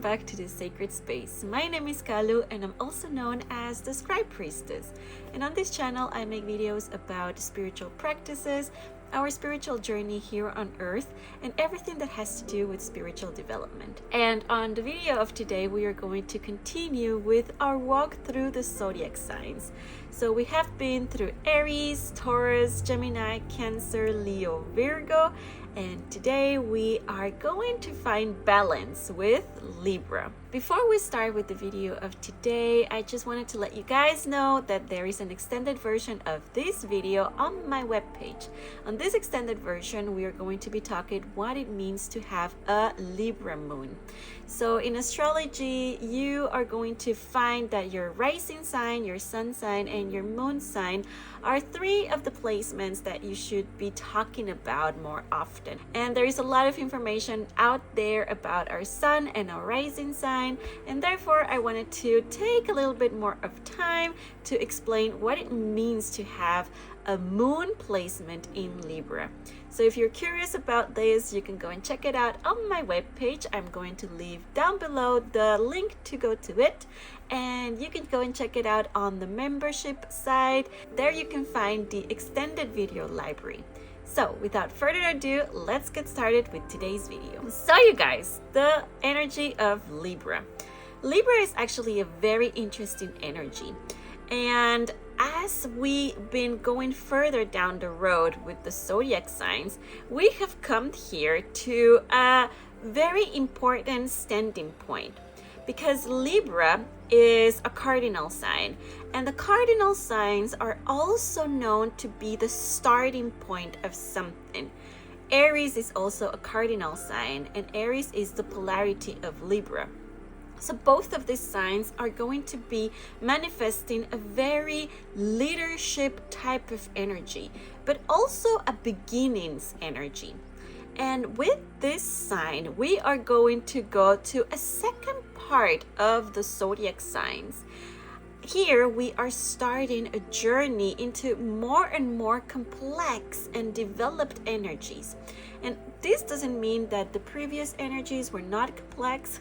back to this sacred space. My name is Kalu and I'm also known as the Scribe Priestess. And on this channel, I make videos about spiritual practices, our spiritual journey here on earth, and everything that has to do with spiritual development. And on the video of today, we are going to continue with our walk through the zodiac signs. So we have been through Aries, Taurus, Gemini, Cancer, Leo, Virgo, and today we are going to find balance with Libra. Before we start with the video of today, I just wanted to let you guys know that there is an extended version of this video on my webpage. On this extended version, we are going to be talking what it means to have a Libra moon. So in astrology, you are going to find that your rising sign, your sun sign, and your moon sign are three of the placements that you should be talking about more often. And there is a lot of information out there about our sun and our rising sign, and therefore I wanted to take a little bit more of time to explain what it means to have a moon placement in Libra. So if you're curious about this, you can go and check it out on my webpage. I'm going to leave down below the link to go to it, and you can go and check it out on the membership side. There you can find the extended video library. So without further ado, let's get started with today's video. So you guys, the energy of Libra. Libra is actually a very interesting energy. And as we've been going further down the road with the zodiac signs, we have come here to a very important standing point, because Libra is a cardinal sign, and the cardinal signs are also known to be the starting point of something. Aries is also a cardinal sign, and Aries is the polarity of Libra. So both of these signs are going to be manifesting a very leadership type of energy, but also a beginnings energy. And with this sign, we are going to go to a second part of the zodiac signs. Here we are starting a journey into more and more complex and developed energies. And this doesn't mean that the previous energies were not complex,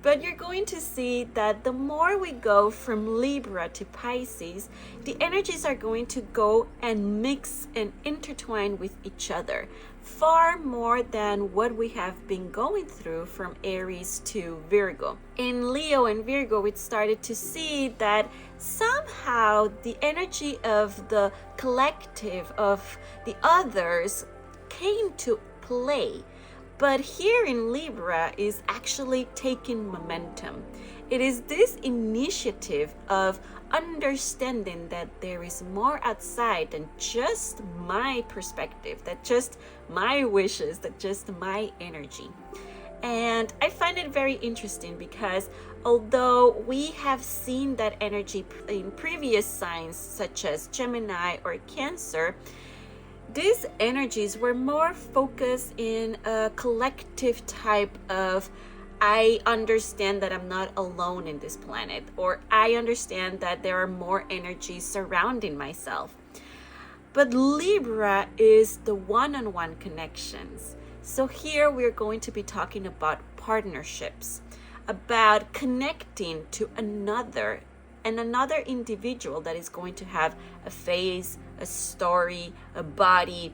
but you're going to see that the more we go from Libra to Pisces, the energies are going to go and mix and intertwine with each other, far more than what we have been going through from Aries to Virgo. In Leo and Virgo, we started to see that somehow the energy of the collective, of the others, came to play. But here in Libra is actually taking momentum. It is this initiative of understanding that there is more outside than just my perspective, that just my wishes, that just my energy. And I find it very interesting because although we have seen that energy in previous signs such as Gemini or Cancer, these energies were more focused in a collective type of, I understand that I'm not alone in this planet, or I understand that there are more energies surrounding myself. But Libra is the one-on-one connections. So here we're going to be talking about partnerships, about connecting to another individual that is going to have a face, a story, a body,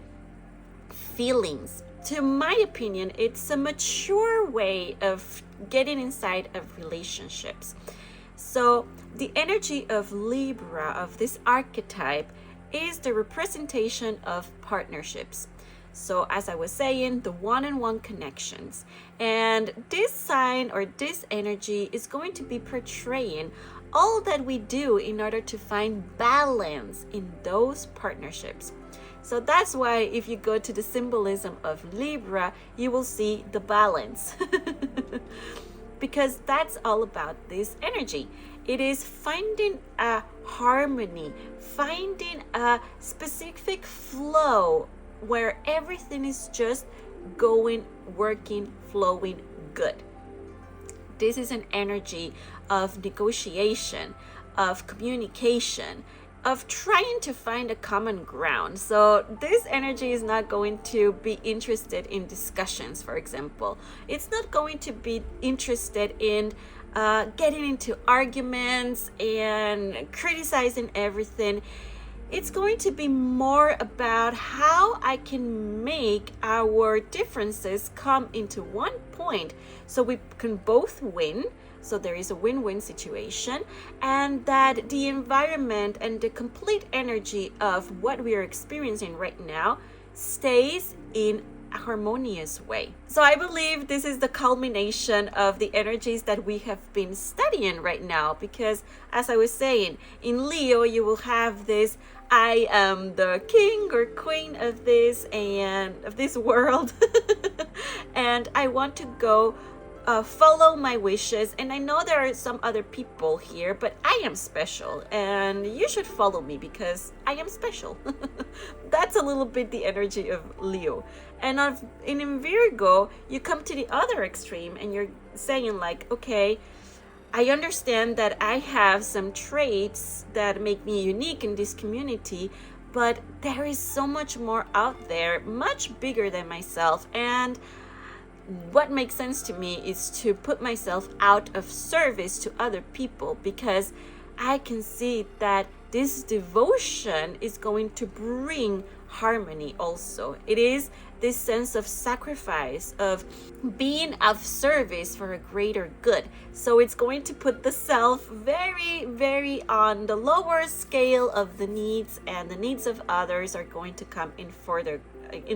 feelings. To my opinion, it's a mature way of getting inside of relationships. So the energy of Libra, of this archetype, is the representation of partnerships. So as I was saying, the one-on-one connections. And this sign or this energy is going to be portraying all that we do in order to find balance in those partnerships. So that's why if you go to the symbolism of Libra, you will see the balance. Because that's all about this energy. It is finding a harmony, finding a specific flow where everything is just going, working, flowing good. This is an energy of negotiation, of communication, of trying to find a common ground. So this energy is not going to be interested in discussions, for example. It's not going to be interested in getting into arguments and criticizing everything. It's going to be more about how I can make our differences come into one point so we can both win. So there is a win-win situation, and that the environment and the complete energy of what we are experiencing right now stays in a harmonious way. So I believe this is the culmination of the energies that we have been studying right now, because as I was saying, in Leo, you will have this I am the king or queen of this and of this world. And I want to go follow my wishes, and I know there are some other people here, but I am special and you should follow me because I am special. That's a little bit the energy of Leo. And in Virgo, you come to the other extreme and you're saying like, okay, I understand that I have some traits that make me unique in this community, but there is so much more out there, much bigger than myself, and what makes sense to me is to put myself out of service to other people, because I can see that this devotion is going to bring harmony also. It is this sense of sacrifice, of being of service for a greater good. So it's going to put the self very, very on the lower scale of the needs, and the needs of others are going to come in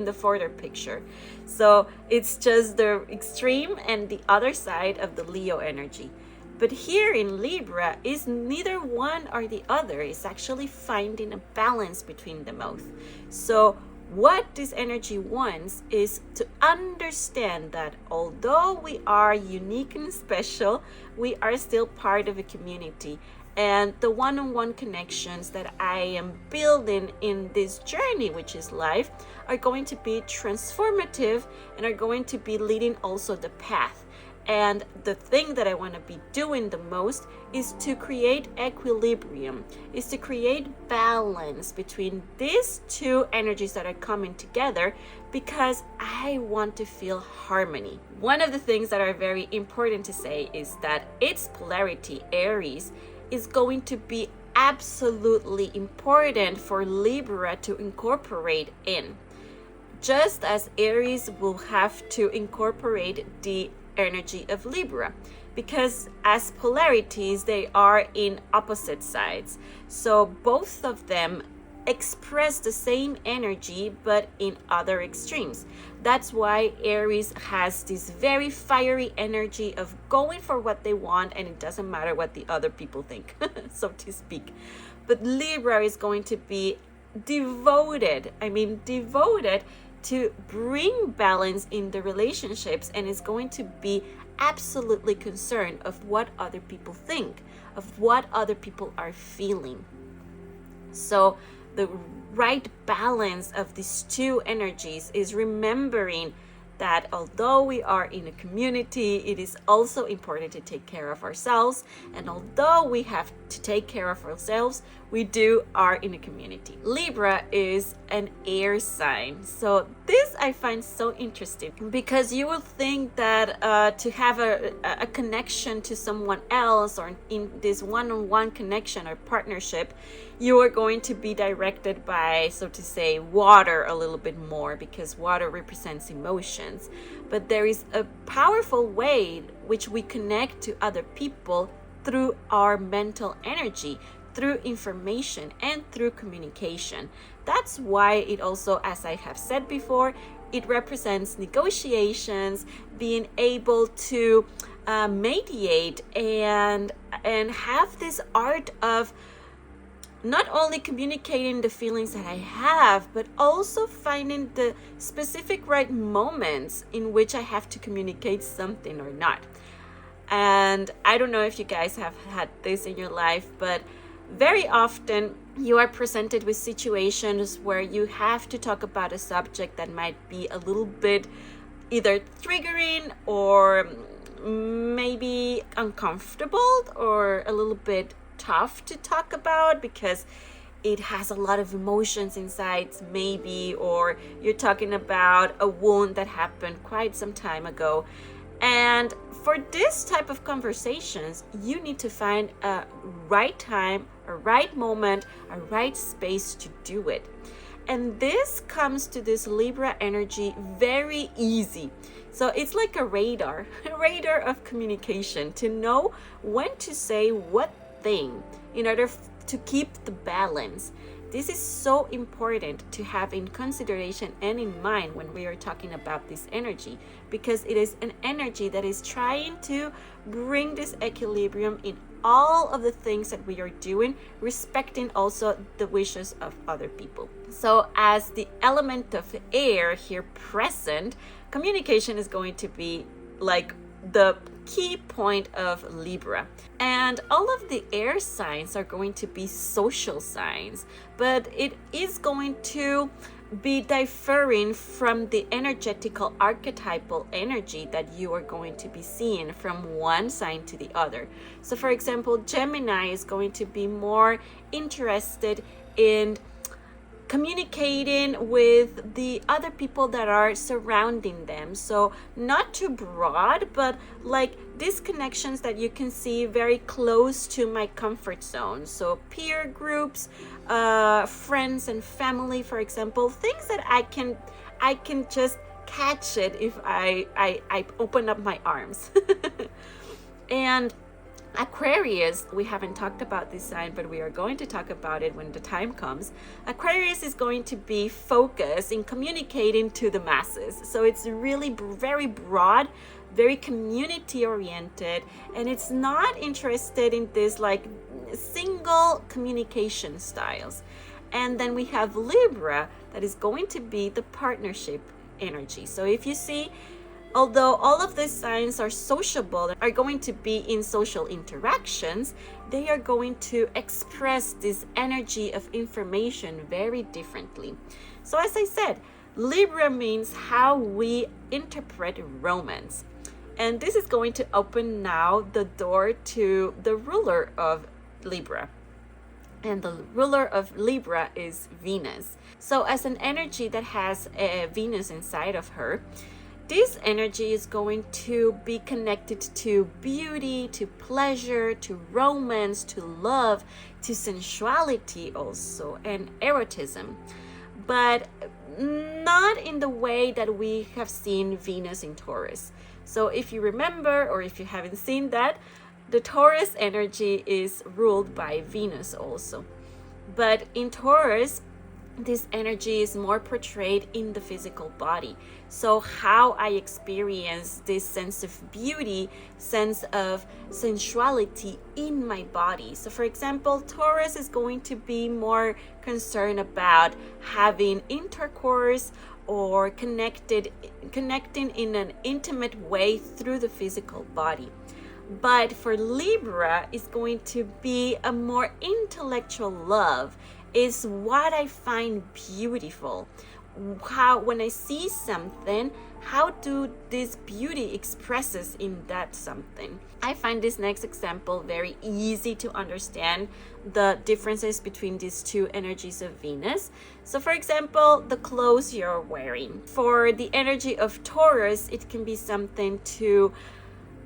the further picture. So it's just the extreme and the other side of the Leo energy. But here in Libra is neither one or the other. It's actually finding a balance between them both. So what this energy wants is to understand that although we are unique and special, we are still part of a community. And the one-on-one connections that I am building in this journey, which is life, are going to be transformative and are going to be leading also the path. And the thing that I want to be doing the most is to create equilibrium, is to create balance between these two energies that are coming together, because I want to feel harmony. One of the things that are very important to say is that its polarity, Aries, is going to be absolutely important for Libra to incorporate in. Just as Aries will have to incorporate the energy of Libra, because as polarities, they are in opposite sides. So both of them express the same energy, but in other extremes. That's why Aries has this very fiery energy of going for what they want, and it doesn't matter what the other people think, so to speak. But Libra is going to be devoted to bring balance in the relationships, and is going to be absolutely concerned of what other people think, of what other people are feeling. So the right balance of these two energies is remembering that although we are in a community, it is also important to take care of ourselves. And although we have to take care of ourselves, we are in a community. Libra is an air sign. So this I find so interesting, because you will think that to have a connection to someone else, or in this one-on-one connection or partnership, you are going to be directed by, so to say, water a little bit more, because water represents emotions. But there is a powerful way which we connect to other people through our mental energy, through information, and through communication. That's why it also, as I have said before, it represents negotiations, being able to mediate and have this art of not only communicating the feelings that I have, but also finding the specific right moments in which I have to communicate something or not. And I don't know if you guys have had this in your life, but very often you are presented with situations where you have to talk about a subject that might be a little bit either triggering or maybe uncomfortable, or a little bit tough to talk about, because it has a lot of emotions inside, maybe, or you're talking about a wound that happened quite some time ago. And for this type of conversations, you need to find a right time, a right moment, a right space to do it. And this comes to this Libra energy very easy. So it's like a radar of communication, to know when to say what thing in order to keep the balance. This is so important to have in consideration and in mind when we are talking about this energy, because it is an energy that is trying to bring this equilibrium in all of the things that we are doing, respecting also the wishes of other people. So as the element of air here present, communication is going to be like the key point of Libra. And all of the air signs are going to be social signs, but it is going to be differing from the energetical archetypal energy that you are going to be seeing from one sign to the other. So for example, Gemini is going to be more interested in communicating with the other people that are surrounding them. So not too broad, but like these connections that you can see very close to my comfort zone. So peer groups, friends and family, for example, things that I can just catch it if I open up my arms. And Aquarius, we haven't talked about this sign, but we are going to talk about it when the time comes. Aquarius is going to be focused in communicating to the masses. So it's really very broad, very community oriented, and it's not interested in this like single communication styles. And then we have Libra, that is going to be the partnership energy. So if you see, although all of these signs are sociable, are going to be in social interactions, they are going to express this energy of information very differently. So as I said, Libra means how we interpret romance. And this is going to open now the door to the ruler of Libra. And the ruler of Libra is Venus. So as an energy that has a Venus inside of her, this energy is going to be connected to beauty, to pleasure, to romance, to love, to sensuality also, and erotism. But not in the way that we have seen Venus in Taurus. So if you remember, or if you haven't seen that, the Taurus energy is ruled by Venus also. But in Taurus, this energy is more portrayed in the physical body. So how I experience this sense of beauty, sense of sensuality in my body. So for example, Taurus is going to be more concerned about having intercourse or connecting in an intimate way through the physical body. But for Libra, it's going to be a more intellectual love, is what I find beautiful. How when I see something, how do this beauty expresses in that something. I find this next example very easy to understand the differences between these two energies of Venus. So for example, the clothes you're wearing. For the energy of Taurus, it can be something to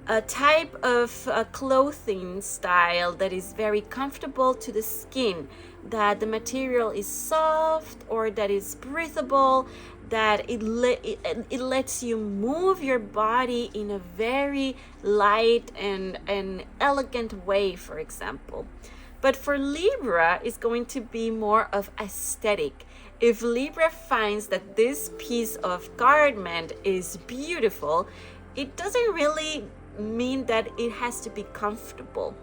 a type of clothing style that is very comfortable to the skin, that the material is soft or that is breathable, that it lets you move your body in a very light and elegant way, for example. But for Libra, it's going to be more of aesthetic. If Libra finds that this piece of garment is beautiful, it doesn't really mean that it has to be comfortable.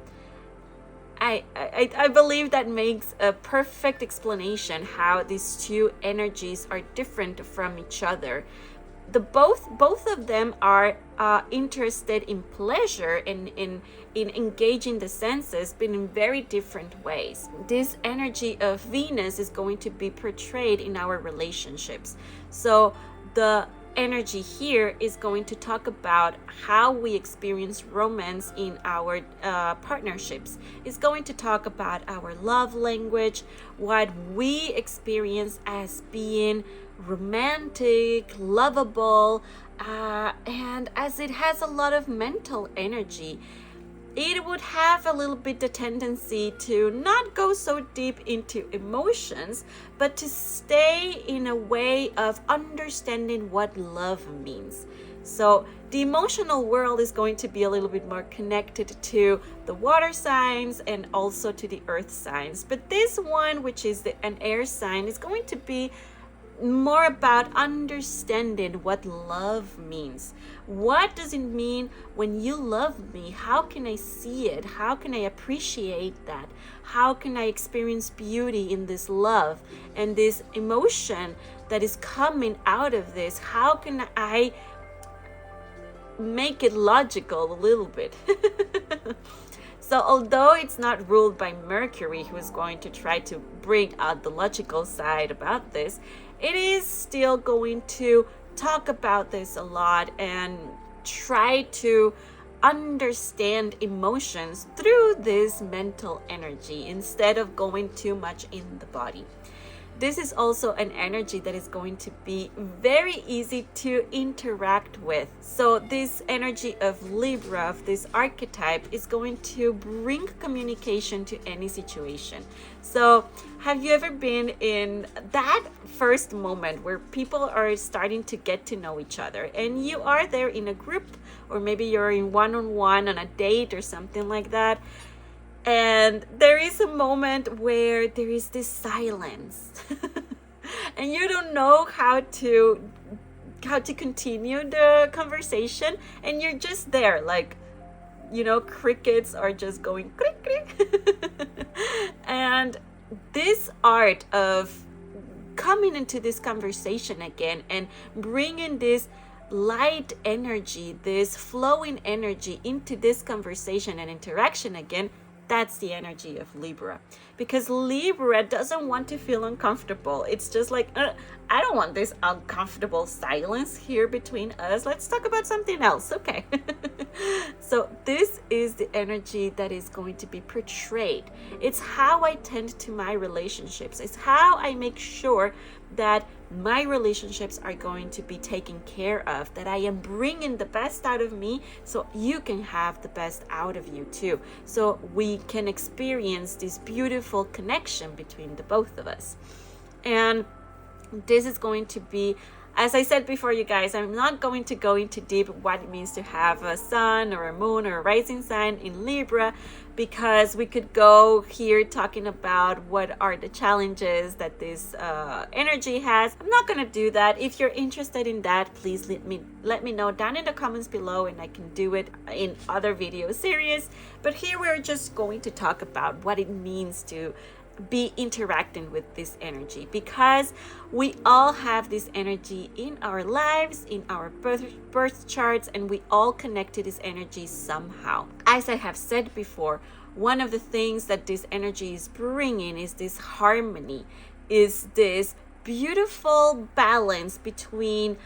I believe that makes a perfect explanation how these two energies are different from each other. Both of them are interested in pleasure and in engaging the senses, but in very different ways. This energy of Venus is going to be portrayed in our relationships. So the energy here is going to talk about how we experience romance in our partnerships. It's going to talk about our love language, what we experience as being romantic, lovable, and as it has a lot of mental energy, it would have a little bit the tendency to not go so deep into emotions, but to stay in a way of understanding what love means. So the emotional world is going to be a little bit more connected to the water signs and also to the earth signs. But this one, which is an air sign, is going to be more about understanding what love means. What does it mean when you love me? How can I see it? How can I appreciate that? How can I experience beauty in this love and this emotion that is coming out of this? How can I make it logical a little bit? So although it's not ruled by Mercury, who is going to try to bring out the logical side about this, it is still going to talk about this a lot and try to understand emotions through this mental energy instead of going too much in the body. This is also an energy that is going to be very easy to interact with. So this energy of Libra, of this archetype, is going to bring communication to any situation. So have you ever been in that first moment where people are starting to get to know each other and you are there in a group, or maybe you're in one-on-one on a date or something like that, and there is a moment where there is this silence and you don't know how to continue the conversation, and you're just there, like, you know, crickets are just going click click. And this art of coming into this conversation again and bringing this light energy, this flowing energy into this conversation and interaction again, that's the energy of Libra. Because Libra doesn't want to feel uncomfortable. It's just like, I don't want this uncomfortable silence here between us. Let's talk about something else. Okay. So this is the energy that is going to be portrayed. It's how I tend to my relationships. It's how I make sure that my relationships are going to be taken care of, that I am bringing the best out of me so you can have the best out of you too. So we can experience this beautiful connection between the both of us. And this is going to be, as I said before, you guys, I'm not going to go into deep what it means to have a sun or a moon or a rising sign in Libra, because we could go here talking about what are the challenges that this energy has. I'm not going to do that. If you're interested in that, please let me know down in the comments below, and I can do it in other video series. But here we're just going to talk about what it means to be interacting with this energy, because we all have this energy in our lives, in our birth charts, and we all connect to this energy somehow. As I have said before, one of the things that this energy is bringing is this harmony, is this beautiful balance between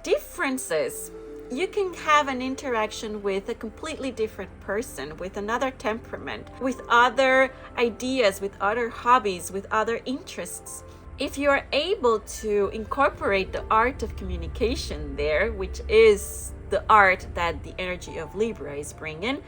differences. You can have an interaction with a completely different person, with another temperament, with other ideas, with other hobbies, with other interests. If you are able to incorporate the art of communication there, which is the art that the energy of Libra is bringing,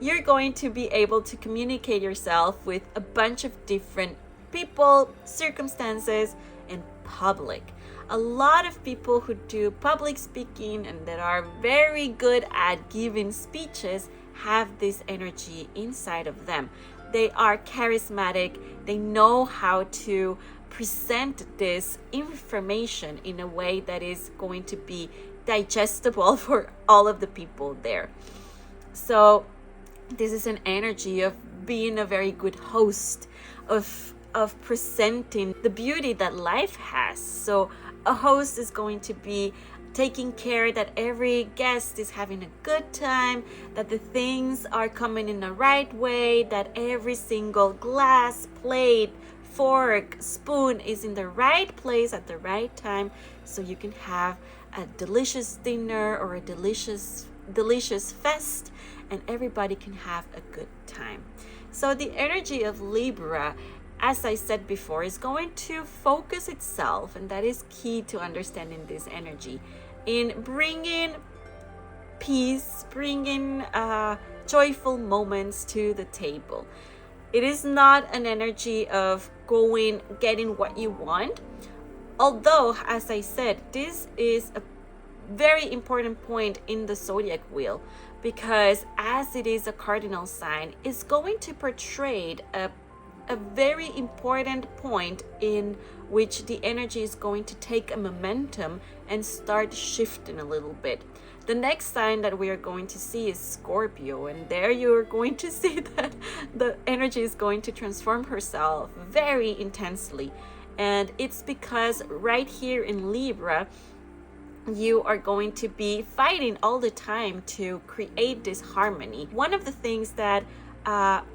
you're going to be able to communicate yourself with a bunch of different people, circumstances, and public. A lot of people who do public speaking and that are very good at giving speeches have this energy inside of them. They are charismatic. They know how to present this information in a way that is going to be digestible for all of the people there. So this is an energy of being a very good host, of presenting the beauty that life has. So a host is going to be taking care that every guest is having a good time, that the things are coming in the right way, that every single glass, plate, fork, spoon is in the right place at the right time, so you can have a delicious dinner or a delicious fest, and everybody can have a good time. So the energy of Libra, as I said before, is going to focus itself, and that is key to understanding this energy, in bringing peace, bringing joyful moments to the table. It is not an energy of getting what you want. Although, as I said, this is a very important point in the zodiac wheel, because as it is a cardinal sign, it's going to portray a very important point in which the energy is going to take a momentum and start shifting a little bit. The next sign that we are going to see is Scorpio, and there you're going to see that the energy is going to transform herself very intensely. And it's because right here in Libra, you are going to be fighting all the time to create this harmony. One of the things that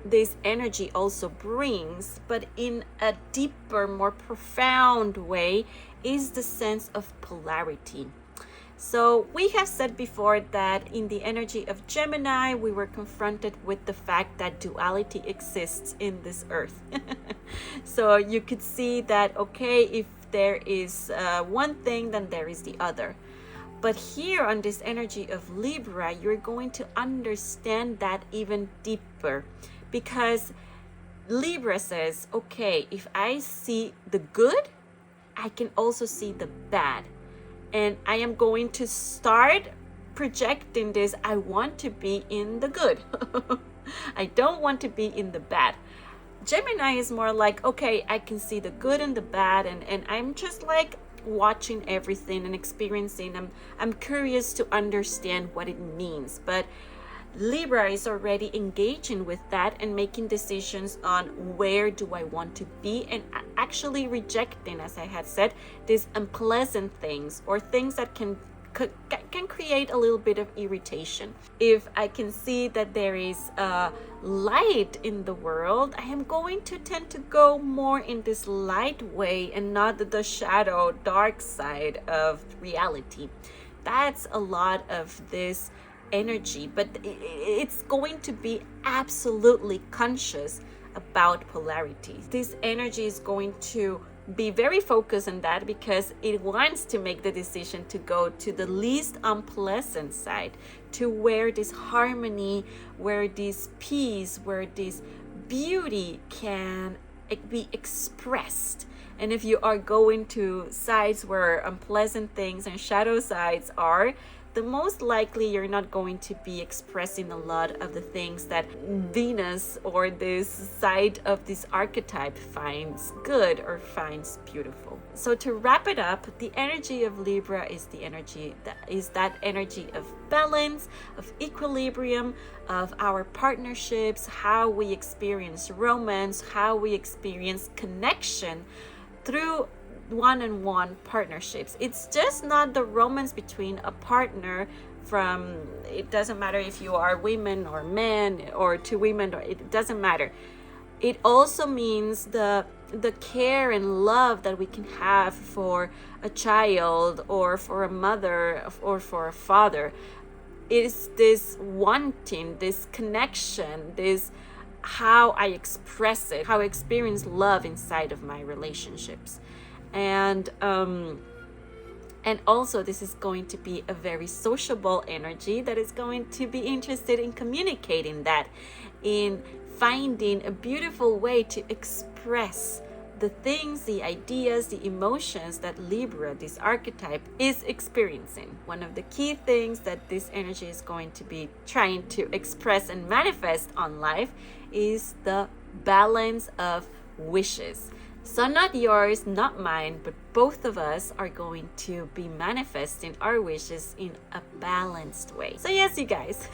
this energy also brings, but in a deeper, more profound way, is the sense of polarity. So we have said before that in the energy of Gemini, we were confronted with the fact that duality exists in this earth. So you could see that, okay, if there is one thing, then there is the other. But here on this energy of Libra, you're going to understand that even deeper, because Libra says, okay, if I see the good, I can also see the bad. And I am going to start projecting this. I want to be in the good. I don't want to be in the bad. Gemini is more like, okay, I can see the good and the bad, and I'm just like watching everything and experiencing. I'm curious to understand what it means. But Libra is already engaging with that and making decisions on where do I want to be, and actually rejecting, as I had said, these unpleasant things or things that can create a little bit of irritation. If I can see that there is light in the world, I am going to tend to go more in this light way and not the shadow, dark side of reality. That's a lot of this energy, but it's going to be absolutely conscious about polarity. This energy is going to be very focused on that because it wants to make the decision to go to the least unpleasant side, to where this harmony, where this peace, where this beauty can be expressed. And if you are going to sides where unpleasant things and shadow sides are, the most likely you're not going to be expressing a lot of the things that Venus or this side of this archetype finds good or finds beautiful. So to wrap it up, the energy of Libra is the energy that energy of balance, of equilibrium, of our partnerships, how we experience romance, how we experience connection through one-on-one partnerships. It's just not the romance between a partner from, it doesn't matter if you are women or men or two women, or it doesn't matter. It also means the care and love that we can have for a child or for a mother or for a father. It is this wanting, this connection, this how I express it, how I experience love inside of my relationships. And also this is going to be a very sociable energy that is going to be interested in communicating that, in finding a beautiful way to express the things, the ideas, the emotions that Libra, this archetype, is experiencing. One of the key things that this energy is going to be trying to express and manifest on life is the balance of wishes. So not yours, not mine, but both of us are going to be manifesting our wishes in a balanced way. So yes, you guys,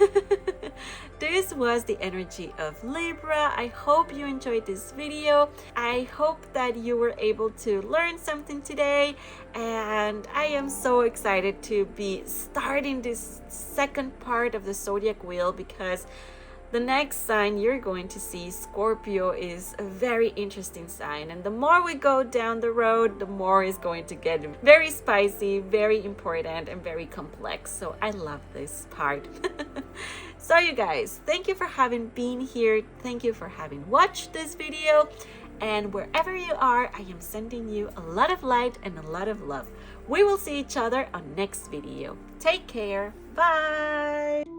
this was the energy of Libra. I hope you enjoyed this video. I hope that you were able to learn something today. And I am so excited to be starting this second part of the zodiac wheel, because The next sign you're going to see, Scorpio, is a very interesting sign. And the more we go down the road, the more it's going to get very spicy, very important, and very complex. So I love this part. So you guys, thank you for having been here. Thank you for having watched this video. And wherever you are, I am sending you a lot of light and a lot of love. We will see each other on next video. Take care. Bye.